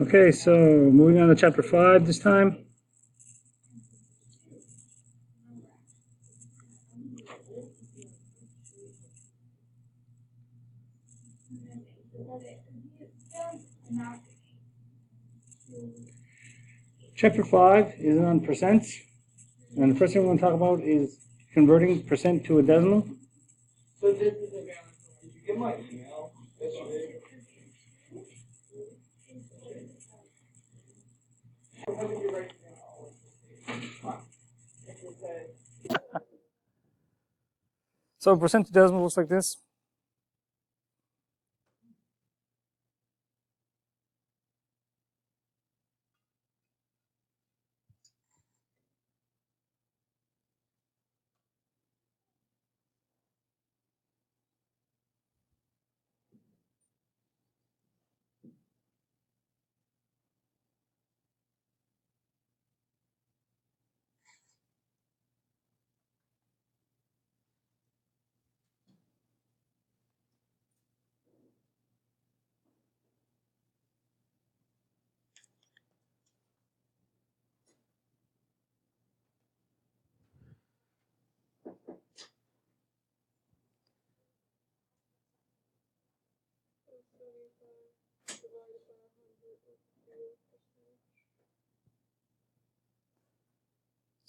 Okay, so moving on to chapter 5 this time. Chapter 5 is on percents, and the first thing we're going to talk about is converting percent to a decimal. So this is did you get my email yesterday? So percent to decimal looks like this.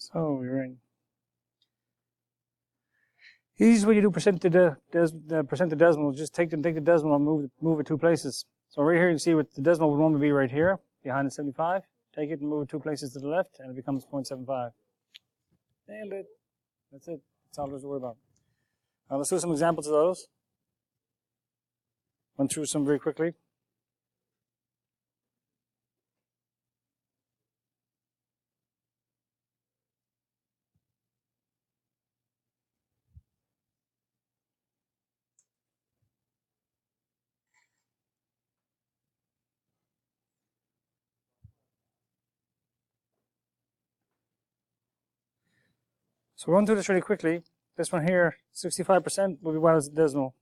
So we're in. Easiest way you do percent to decimal, just take the decimal and move it 2 places. So right here you see what the decimal would normally be right here, behind the 75. Take it and move it 2 places to the left, and it becomes 0.75. Nailed it. That's it. That's all there's to worry about. Now let's do some examples of those. Run through some very quickly. So we'll run through this really quickly. This one here, 65% will be what is the decimal.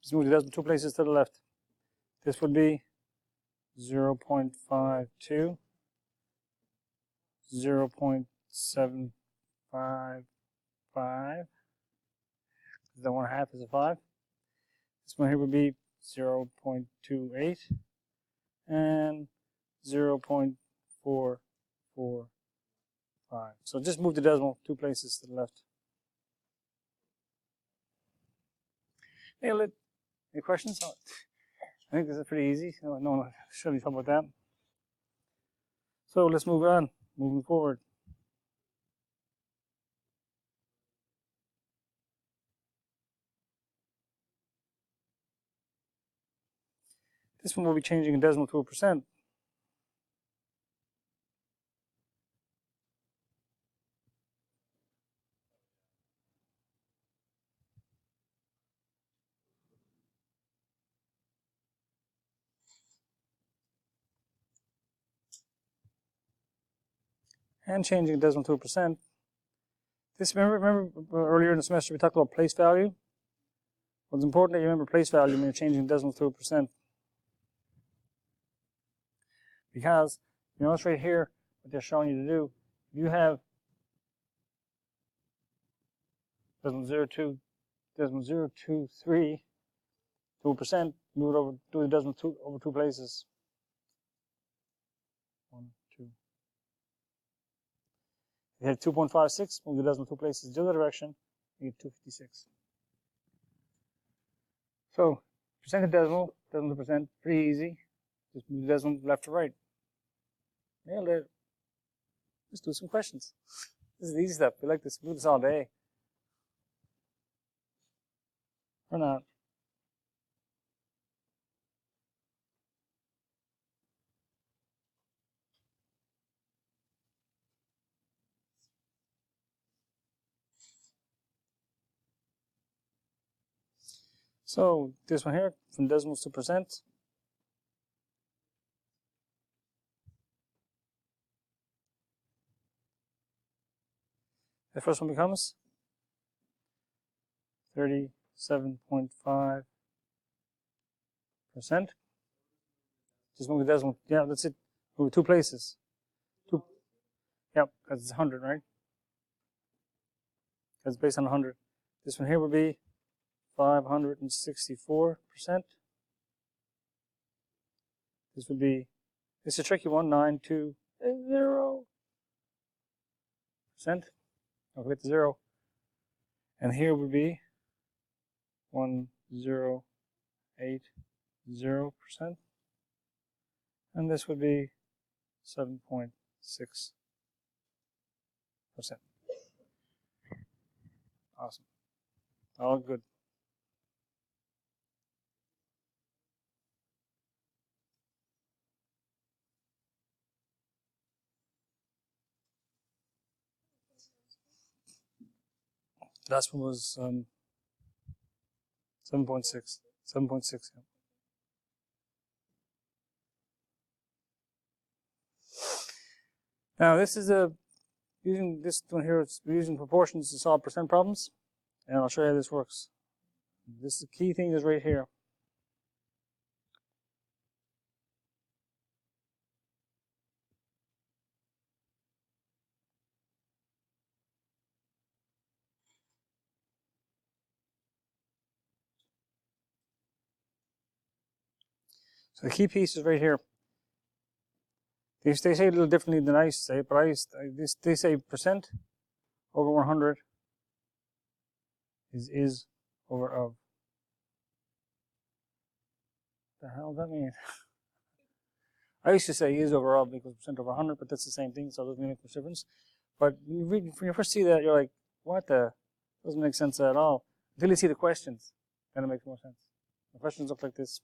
Just move the decimal 2 places to the left. This would be 0.52, 0.755. The 1/2 is a 5. This one here would be 0.28 and 0.445. So just move the decimal 2 places to the left. Nailed it. Any questions? I think this is pretty easy. No one should be talking about that. So let's move on. Moving forward. This one will be changing a decimal to a percent. And changing a decimal to a percent. This, remember earlier in the semester we talked about place value? Well, it's important that you remember place value when you're changing a decimal to a percent. Because, you notice right here, what they're showing you to do, you have decimal 0.023 to a percent, move it over, do the decimal over 2 places. 1, 2. If you have 2.56, move the decimal 2 places the other direction, you get 256. So, percent to decimal to percent, pretty easy. Just move the decimal left to right. Nailed it. Let's do some questions. This is the easy stuff. We like this. We do this all day. Or not. So this one here, from decimals to percent. The first one becomes 37.5%. Just move the decimal. Yeah, that's it. Move 2 places. 2. Yep, because it's 100, right? Because it's based on 100. This one here would be 564%. This would be, it's a tricky one, 920%. I'll get the 0. And here would be 1080%. And this would be 7.6%. Awesome. All good. Last one was 7.6. 7.6. Yeah. Now this is using this one here. We're using proportions to solve percent problems, and I'll show you how this works. This is the key thing is right here. So the key piece is right here. They say it a little differently than I say, but they say percent over 100 is over of. What the hell does that mean? I used to say is over of equals percent over 100, but that's the same thing, so it doesn't make much difference. But when you first see that, you're like, what the? Doesn't make sense at all. Until you see the questions, then it makes more sense. The questions look like this.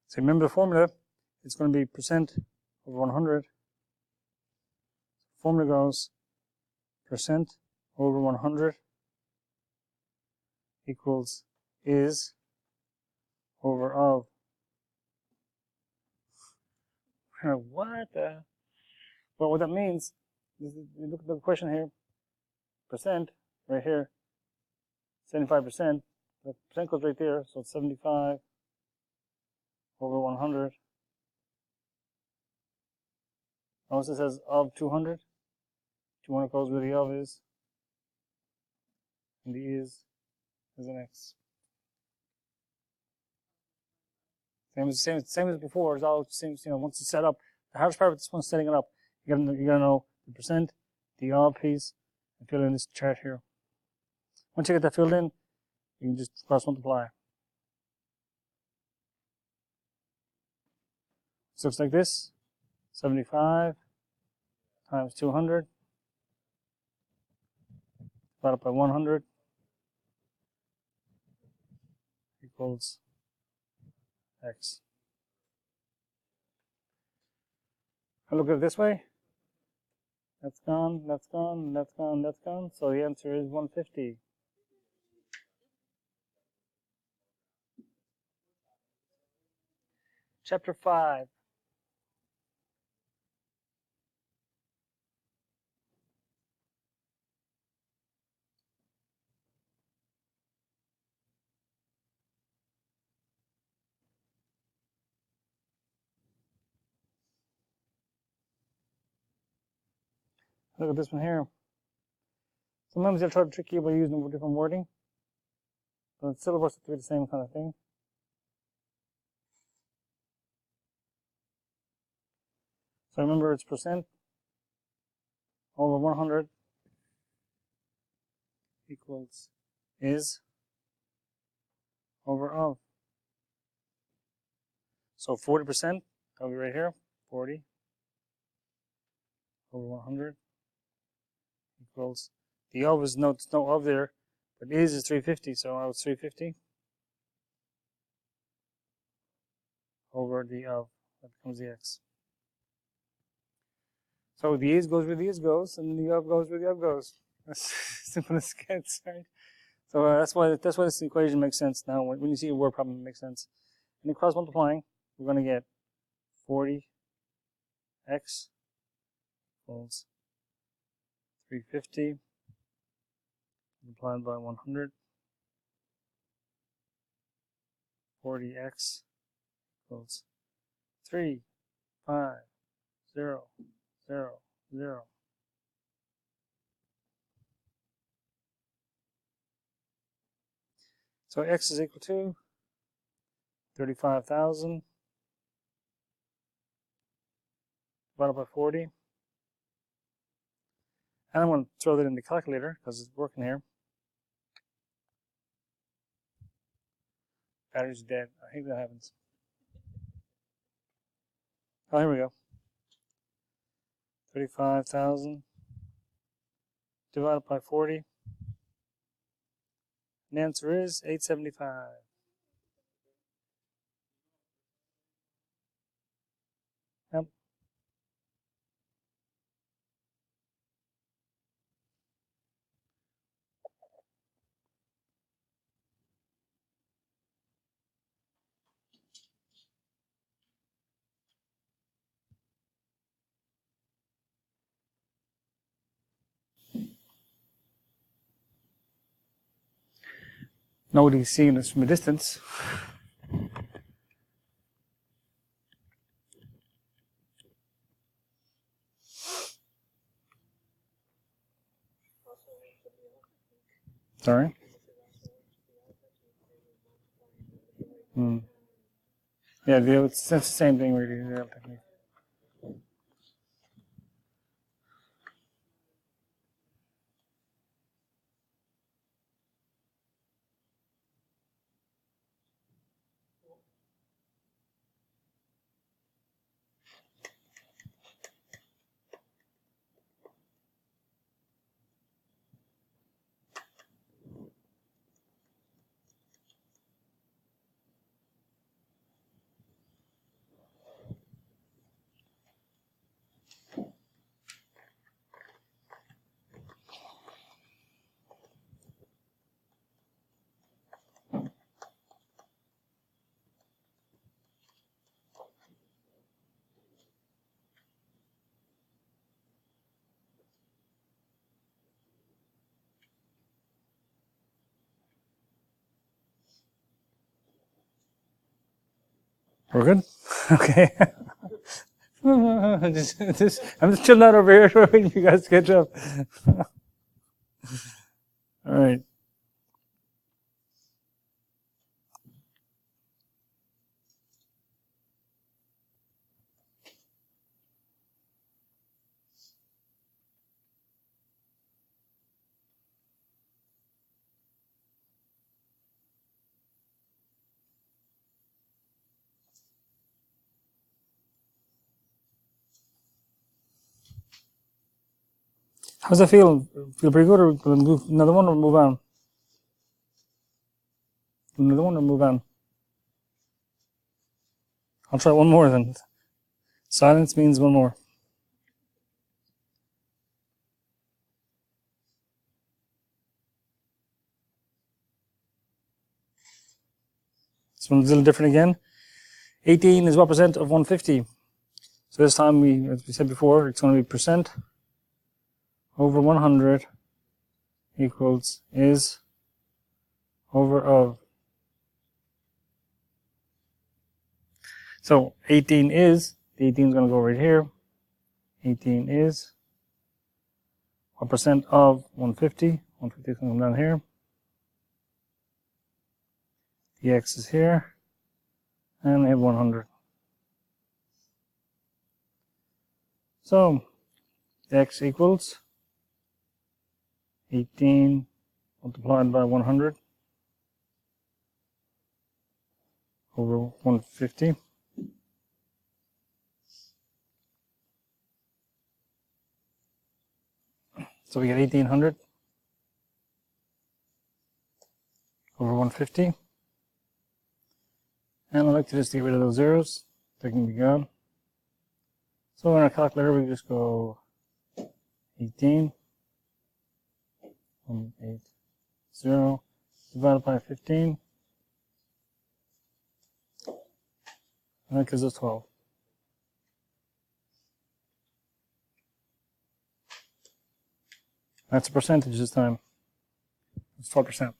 So remember the formula, it's going to be percent over 100. Formula goes percent over 100 equals is over of. What the? Well, what that means, is you look at the question here, percent, right here, 75%, the percent goes right there, so it's 75 over 100. Notice it says of 200. 200 goes where the of is, and the is an x. Same as before. It's all the same. Once it's set up, the hardest part of this one's setting it up. You gotta know the percent, the of piece, and fill in this chart here. Once you get that filled in, you can just cross multiply. So looks like this: 75 times 200 divided by 100 equals x. I look at it this way. That's gone, that's gone, that's gone, that's gone. So the answer is 150. Chapter 5. Look at this one here. Sometimes they'll try to trick you by using a different wording, but it still works to be the same kind of thing. So remember, it's percent over 100 equals is over of. So 40%, that'll be right here, 40 over 100 equals, the of is no, there's no of there, but is 350, so now it's 350 over the of, that becomes the x. So the is goes where the is goes, and the of goes where the of goes. That's simple as it gets, right? So that's why this equation makes sense now. When you see a word problem, it makes sense. And then cross multiplying, we're going to get 40x equals 350 multiplied by 100. 40x equals 3, 5, 0, 0, 0. So x is equal to 35,000 divided by 40. And I'm going to throw that in the calculator because it's working here. Battery's dead. I hate that happens. Oh, here we go. 35,000 divided by 40. And the answer is 875. Yep. Nobody's seeing us from a distance. Sorry? Yeah, it's the same thing really. The technique. We're good? Okay. I'm just chilling out over here waiting for you guys to catch up. All right. How's that feel? Feel pretty good, or another one, or move on? Another one, or move on? I'll try one more then. Silence means one more. This one's a little different again. 18 is what percent of 150? So this time, as we said before, it's going to be percent over 100 equals is over of. So 18 is, the 18 is going to go right here. 18 is what percent of 150? 150 is going to come down here. The x is here. And we have 100. So x equals 18 multiplied by 100 over 150. So we get 1800 over 150. And I like to just get rid of those zeros. They can be gone. So in our calculator, we just go 18, 180, divided by 15. And that gives us 12. That's a percentage this time. It's 12%.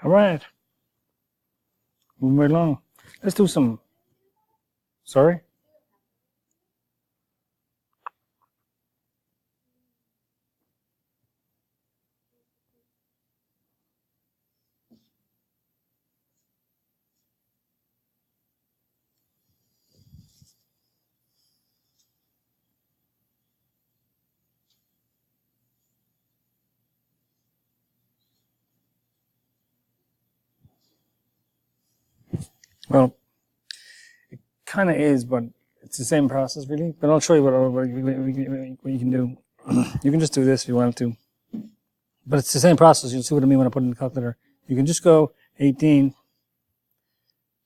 All right. Moving right along. Let's do some. Sorry? Well, it kind of is, but it's the same process, really. But I'll show you what you can do. You can just do this if you want to. But it's the same process. You'll see what I mean when I put it in the calculator. You can just go 18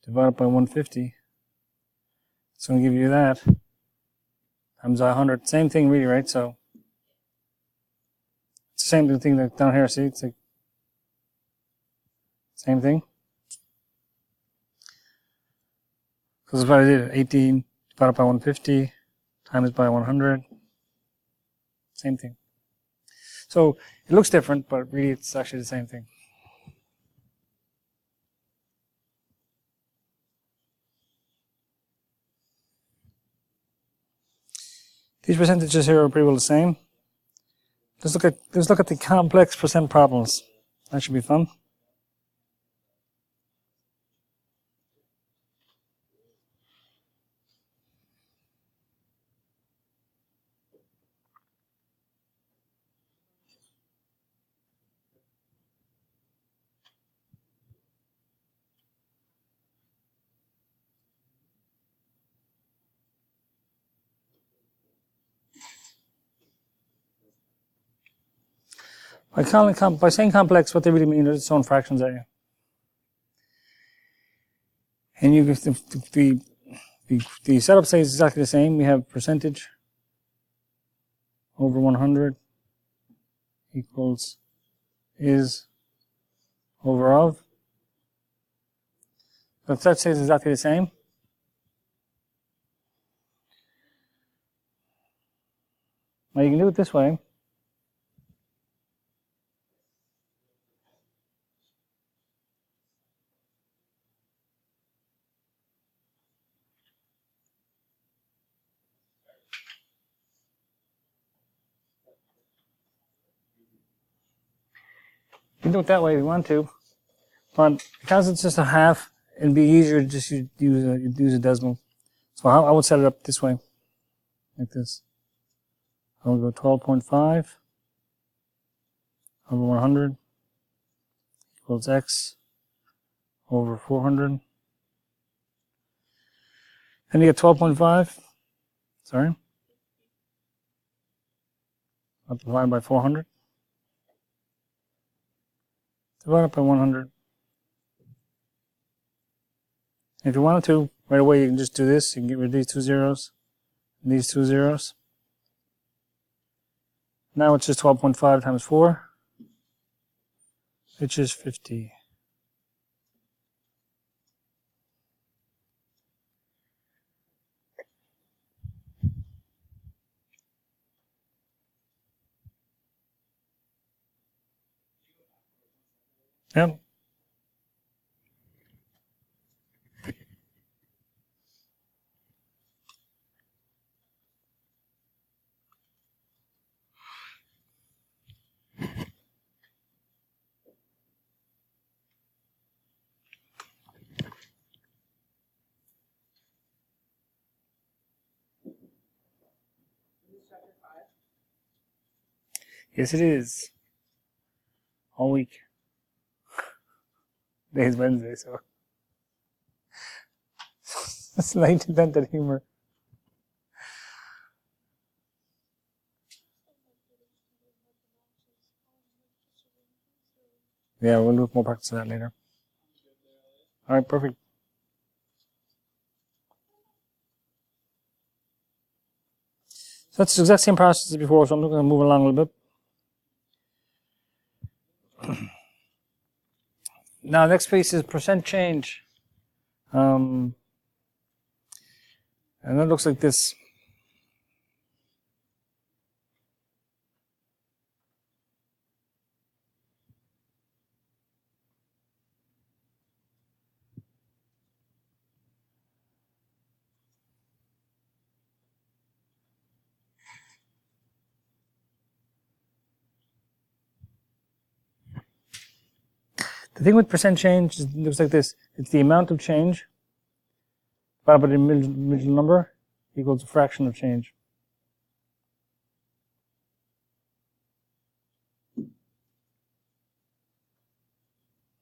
divided by 150. It's going to give you that times 100. Same thing, really, right? So it's the same thing that down here. See, it's like same thing. Because that's what I did. 18 divided by 150 times by 100. Same thing. So it looks different, but really it's actually the same thing. These percentages here are pretty well the same. Let's look at the complex percent problems. That should be fun. By saying complex, what they really mean is its own fractions area. And you the setup stays exactly the same. We have percentage over 100 equals is over of. But that stays exactly the same. Now you can do it this way. You can do it that way if you want to, but because it's just a half, it'd be easier to just use a decimal. So I would set it up this way, like this. I would go 12.5 over 100 equals x over 400. And you get 12.5. Sorry. Multiplied by 400. Divided by 100. If you wanted to, right away you can just do this. You can get rid of these two zeros and these two zeros. Now it's just 12.5 times 4, which is 50. Yep. Yes, it is. All week. Today's Wednesday, so Slight indented humor. Yeah, we'll do more practice of that later. All right, perfect. So that's the exact same process as before, so I'm going to move along a little bit. Now, next piece is percent change. And that looks like this. The thing with percent change is, it looks like this. It's the amount of change divided by the middle number equals a fraction of change.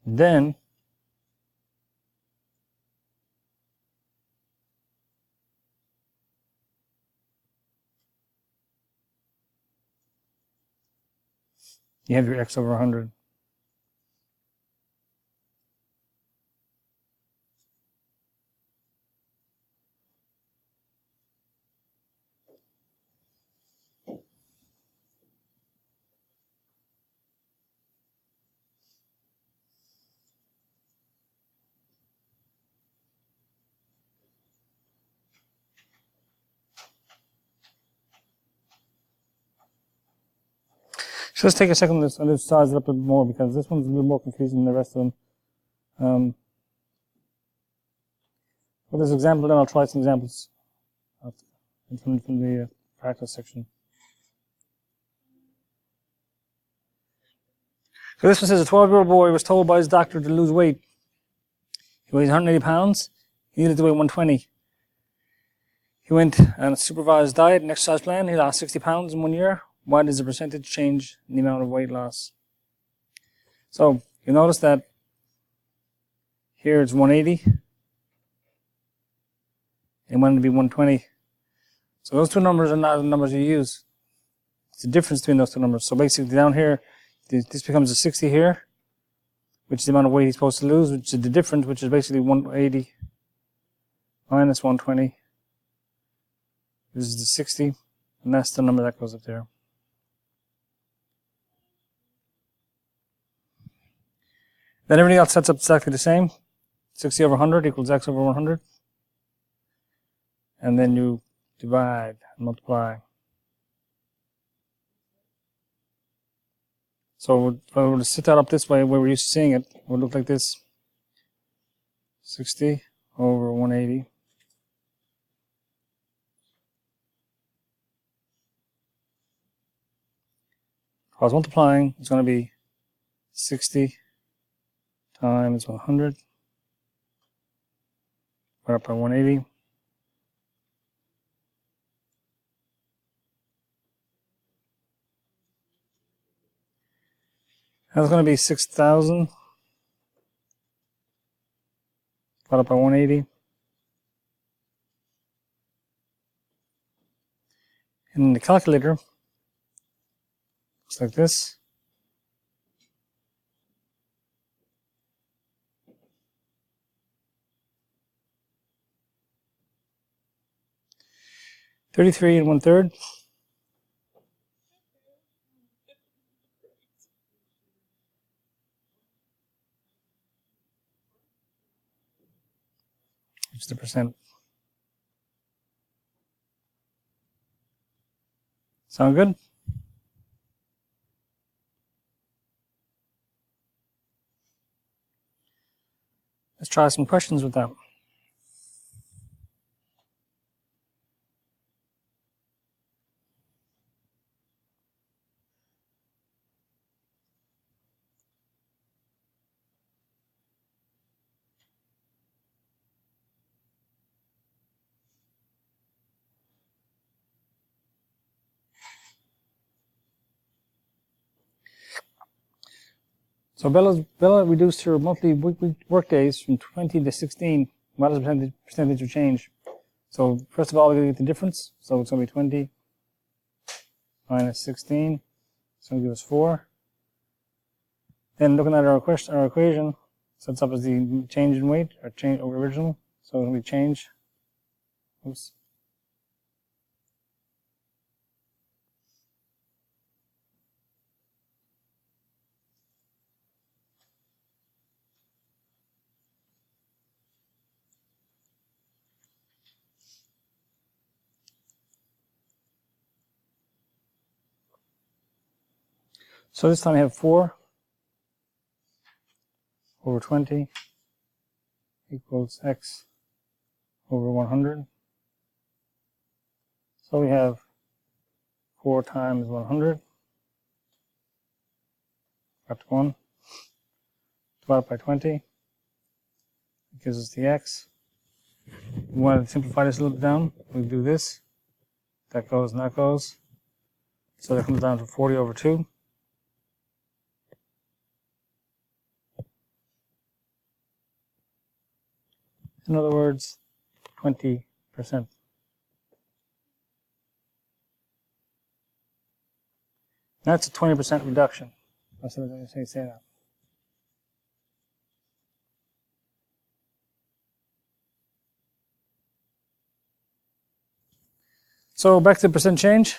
Then you have your x over 100. So let's take a second and let's size it up a bit more, because this one's a little more confusing than the rest of them. For this example, then I'll try some examples from the practice section. So this one says a 12-year-old boy was told by his doctor to lose weight. He weighs 180 pounds. He needed to weigh 120. He went on a supervised diet and exercise plan. He lost 60 pounds in 1 year. What is the percentage change in the amount of weight loss? So you notice that here it's 180. And wanted to be 120. So those two numbers are not the numbers you use. It's the difference between those two numbers. So basically down here, this becomes a 60 here, which is the amount of weight he's supposed to lose, which is the difference, which is basically 180 minus 120. This is the 60, and that's the number that goes up there. Then everything else sets up exactly the same. 60 over 100 equals x over 100. And then you divide and multiply. So if I were to set that up this way, where we're used to seeing it, it would look like this. 60 over 180. If I was multiplying, it's going to be 60 times 100 divided by 180. That's going to be 6,000 divided by 180. And the calculator looks like this. $33 1/3. Which is the percent. Sound good? Let's try some questions with that. So Bella reduced her monthly work days from 20 to 16. what is the percentage of change? So first of all, we're going to get the difference. So it's going to be 20 minus 16. It's going to give us 4. Then looking at our equation, sets up as the change in weight, or change over original. So it's going to be change. Oops. So this time I have 4 over 20 equals x over 100. So we have 4 times 100, got to 1, divided by 20. It gives us the x. We want to simplify this a little bit down. We do this. That goes and that goes. So that comes down to 40 over 2. In other words, 20%. That's a 20% reduction. That's what I say that. So back to the percent change.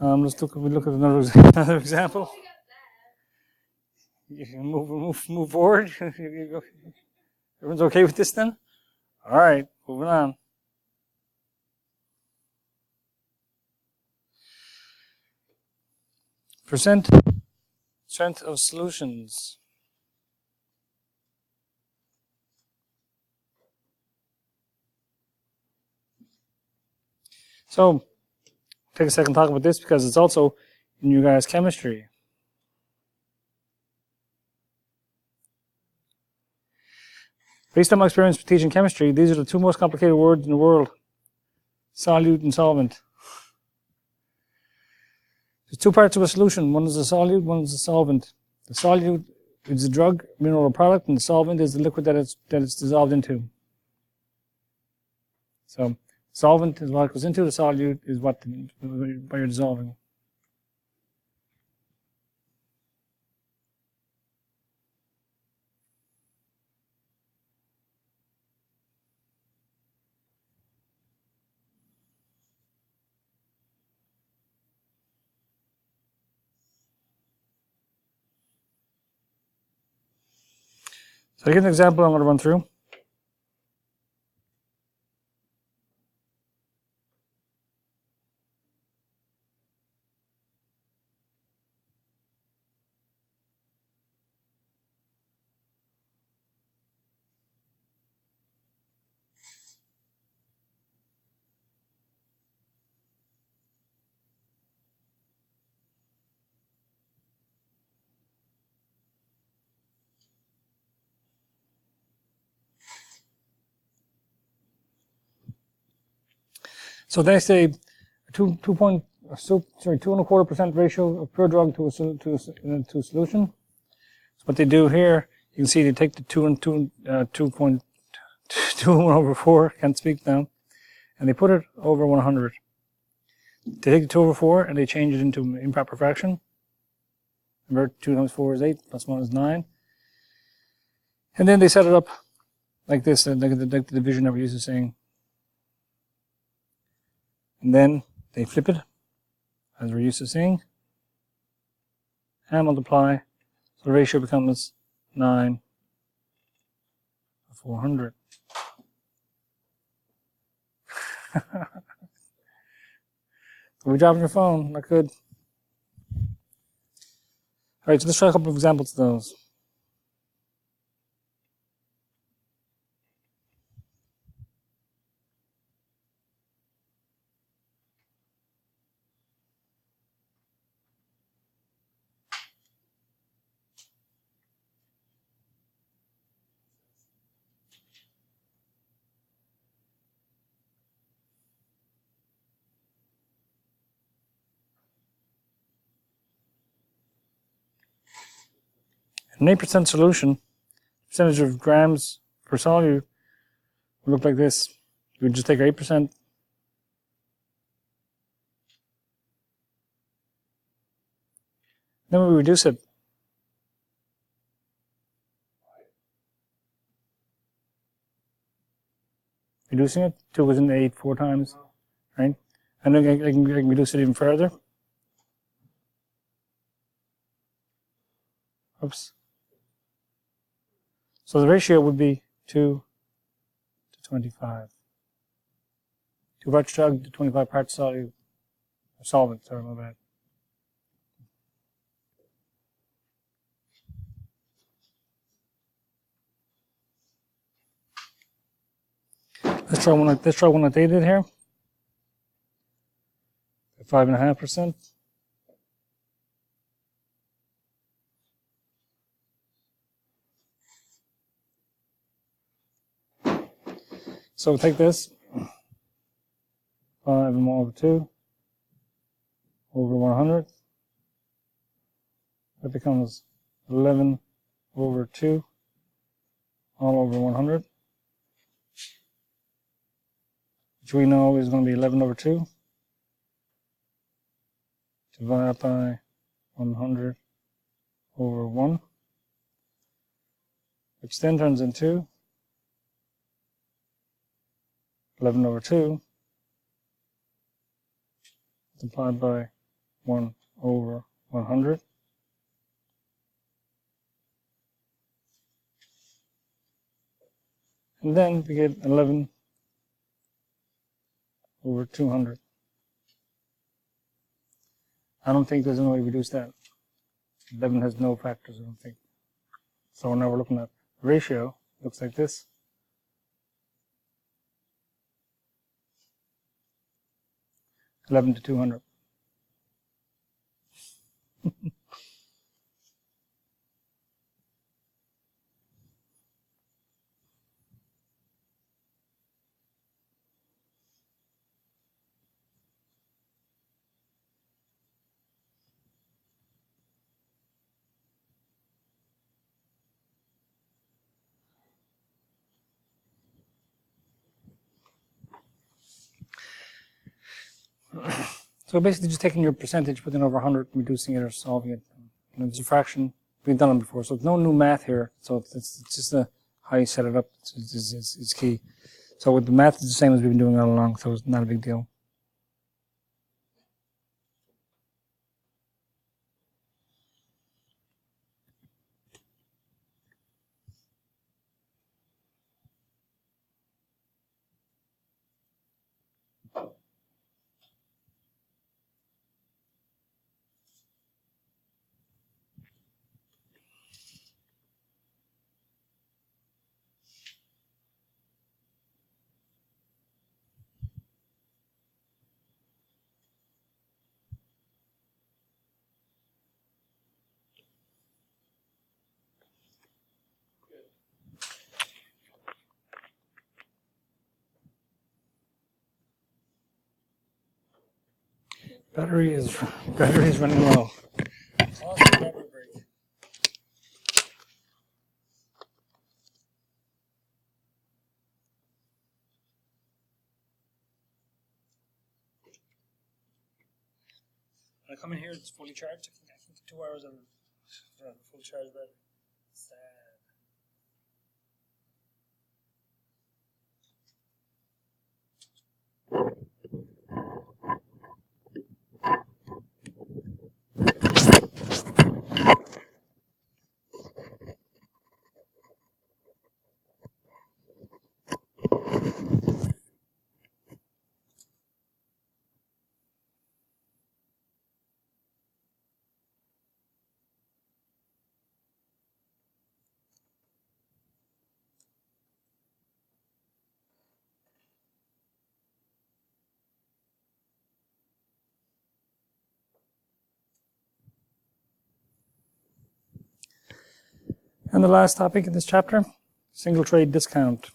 Let's look at another example. You can move forward. Everyone's okay with this then? All right, moving on. Percent strength of solutions. So, take a second to talk about this because it's also in you guys' chemistry. Based on my experience with teaching chemistry, these are the 2 most complicated words in the world. Solute and solvent. There's 2 parts of a solution. One is a solute, one is a solvent. The solute is a drug, mineral, or product, and the solvent is the liquid that it's dissolved into. So, solvent is what it goes into, the solute is what you're dissolving. So here's an example I'm going to run through. So they say 2.25% ratio of pure drug to a solution. So what they do here, you can see they take the 2.2 over 4, can't speak now, and they put it over 100. They take the 2 over 4 and they change it into an improper fraction. Remember, 2 times 4 is 8, plus 1 is 9. And then they set it up like this, like the division that we're used to seeing. And then they flip it, as we're used to seeing, and multiply. So the ratio becomes 9 to 400. We're dropping your phone, not good. Alright, so let's try a couple of examples of those. An 8% solution, percentage of grams per solute would look like this. We would just take our 8%. Then we reduce it. Reducing it, 2 goes into 8 4 times, right? And then I can reduce it even further. Oops. So the ratio would be 2 to 25. 2 parts drug to 25 parts solvent. Sorry, my bad. Let's try one that they did here. 5.5%. So we'll take this, 5 over 2 over 100. That becomes 11 over 2 all over 100, which we know is going to be 11 over 2 divided by 100 over 1, which then turns into 11 over 2 multiplied by 1 over 100. And then we get 11 over 200. I don't think there's any way to reduce that. 11 has no factors, I don't think. So now we're looking at the ratio. Looks like this. (11 to 200). So basically just taking your percentage, putting it over 100, reducing it or solving it. And it's a fraction. We've done it before, so it's no new math here. So it's just how you set it up is key. So with the math, it's the same as we've been doing all along, so it's not a big deal. Battery is running low. When I come in here, it's fully charged. I think 2 hours of full charge battery. Sad. And the last topic in this chapter, single trade discount.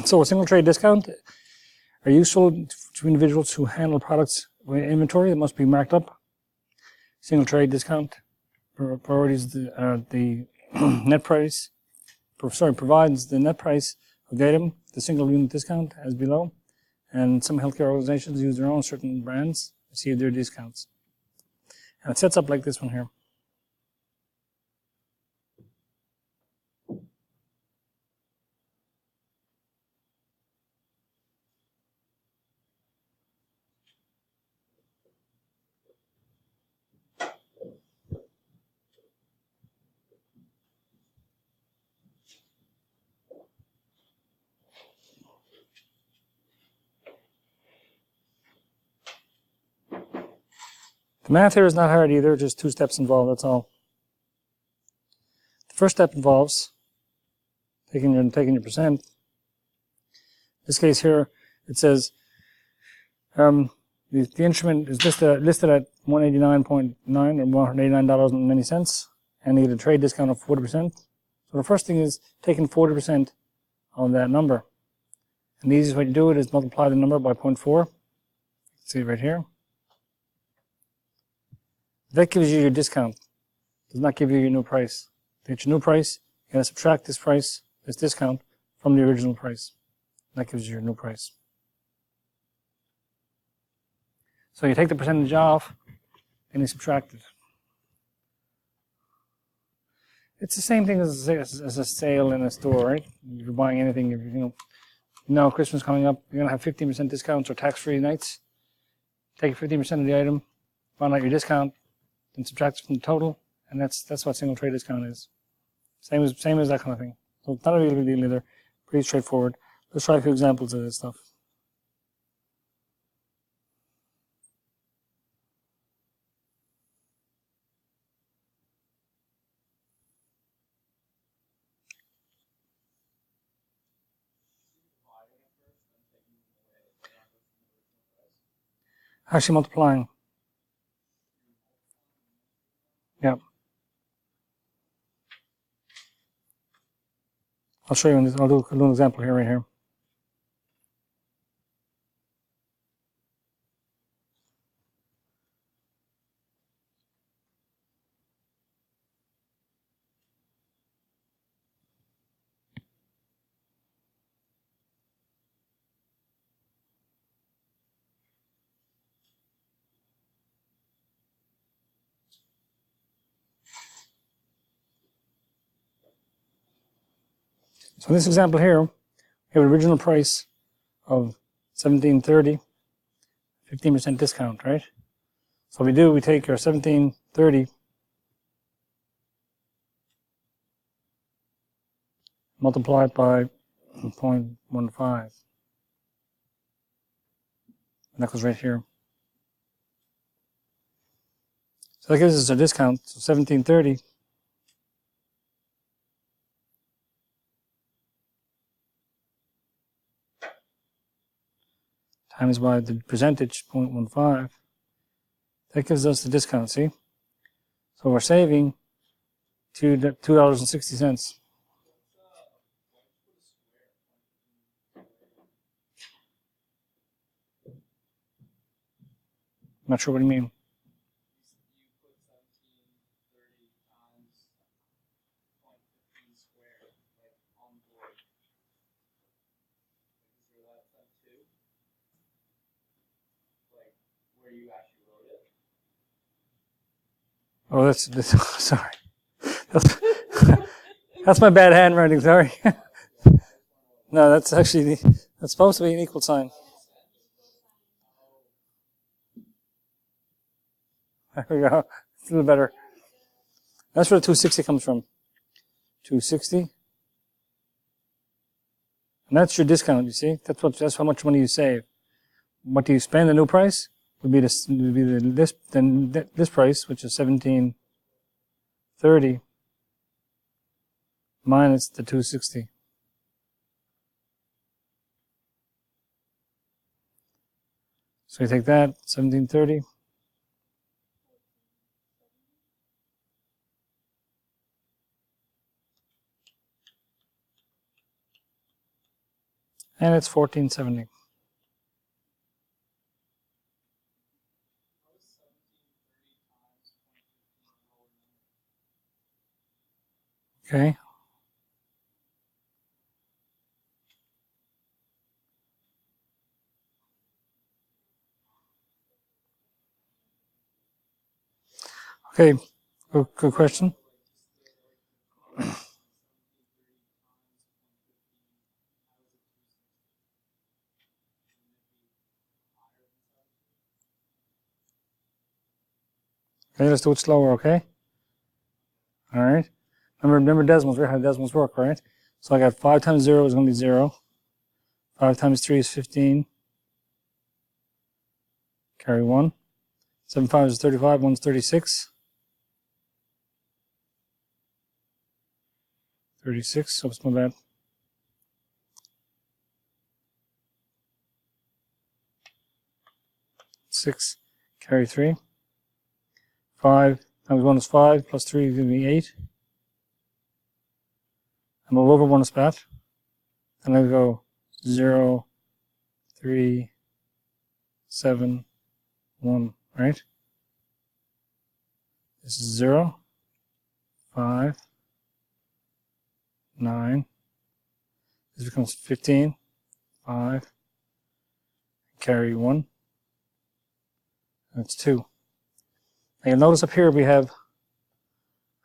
So a single trade discount are useful to individuals who handle products with inventory that must be marked up. Single trade discount priorities the net price. Provides the net price of the item, the single unit discount, as below. And some healthcare organizations use their own certain brands to receive their discounts. And it sets up like this one here. The math here is not hard either, just 2 steps involved, that's all. The first step involves taking your percent. In this case here, it says the instrument is listed at $189.9 or $189.90, and you get a trade discount of 40%. So the first thing is taking 40% of that number. And the easiest way to do it is multiply the number by 0.4. See it right here. That gives you your discount. It does not give you your new price. To get your new price, you gotta subtract this price, this discount, from the original price. That gives you your new price. So you take the percentage off, and you subtract it. It's the same thing as a sale in a store, right? If you're buying anything, you know Christmas coming up, you're gonna have 15% discounts or tax-free nights. Take 15% of the item, find out your discount, then subtract it from the total, and that's what single trade discount is. Same as that kind of thing. So it's not a really big deal either. Pretty straightforward. Let's try a few examples of this stuff. Actually multiplying. Yeah. I'll show you in this. I'll do an example here, right here. So in this example here, we have an original price of $17.30, 15% discount, right? So what we do, we take our $17.30, multiply it by 0.15. And that goes right here. So that gives us a discount, so $17.30 times by the percentage, 0.15. That gives us the discount, see? So we're saving $2.60. I'm not sure what you mean. Oh, that's sorry. That's my bad handwriting, sorry. No, that's supposed to be an equal sign. There we go. It's a little better. That's where the 260 comes from. 260. And that's your discount, you see? That's how much money you save. What do you spend the new price? Would be this price, which is $17.30 minus the 260. So you take that, $17.30. And it's 1470. Okay. Okay, good question. Okay, let's do it slower, okay? All right. Remember decimals, right? How decimals work, right? So I got 5 times 0 is going to be 0. 5 times 3 is 15. Carry 1. 7 5 is 35. 1 is 36. 36. So what's my bad? 6. Carry 3. 5 times 1 is 5. Plus 3 is going to be 8. I'm all over 1 is spat. And I go 0, 3, 7, 1, right? This is 0, 5, 9. This becomes 15, 5, carry 1. That's 2. Now you'll notice up here we have,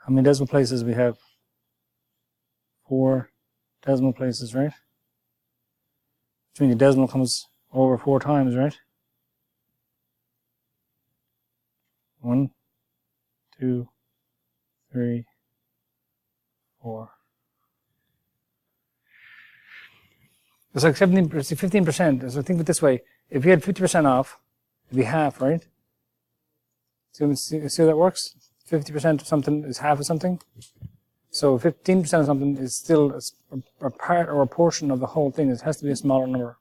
how many decimal places we have? 4 decimal places, right? Which means the decimal comes over 4 times, right? 1, 2, 3, 4. It's like 15%. So think of it this way. If you had 50% off, it'd be half, right? See how that works? 50% of something is half of something. So 15% of something is still a part or a portion of the whole thing. It has to be a smaller number.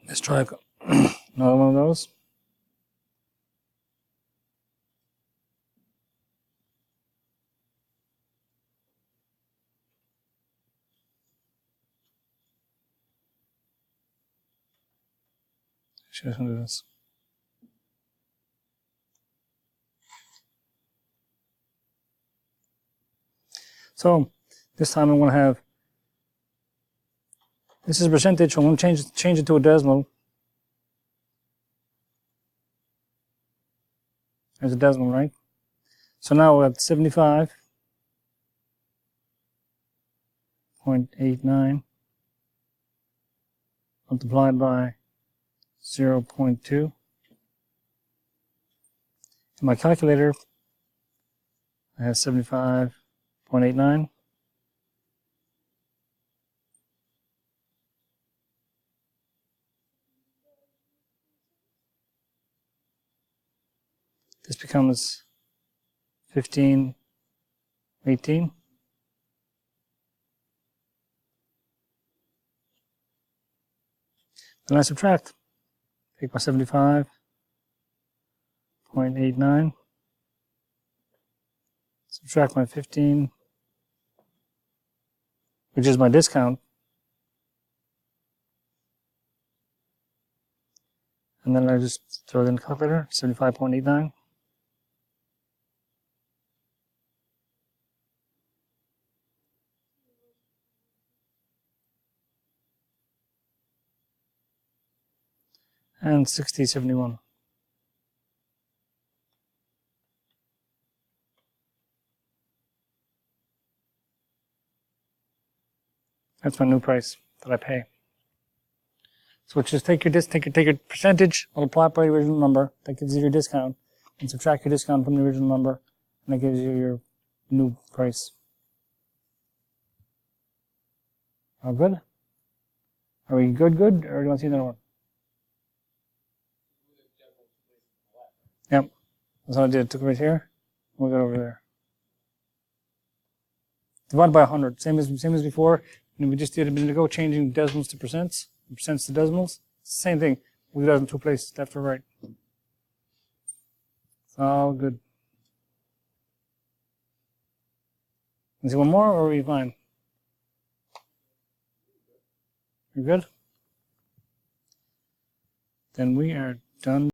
Let's try another one of those. Just going to do this. So this time I'm going to have, this is a percentage, so I'm going to change it to a decimal. There's a decimal, right? So now we're at 75.89 multiplied by 0.2. In my calculator, I have 75.89. This becomes 1518. Then I subtract. Take my 75.89. Subtract my 15, which is my discount. And then I just throw it in the calculator, 75.89. And 6071. That's my new price that I pay. So just take your percentage, multiply it by the original number, that gives you your discount, and subtract your discount from the original number, and that gives you your new price. All good? Are we good, or do you want to see another one? Yep. That's what I did. Took it right here, move it over there. Divide by 100, same as before. And we just did a minute ago, changing decimals to percents, percents to decimals. It's the same thing. We'll do that in two places, left or right. It's all good. Is there one more, or are we fine? You good? Then we are done.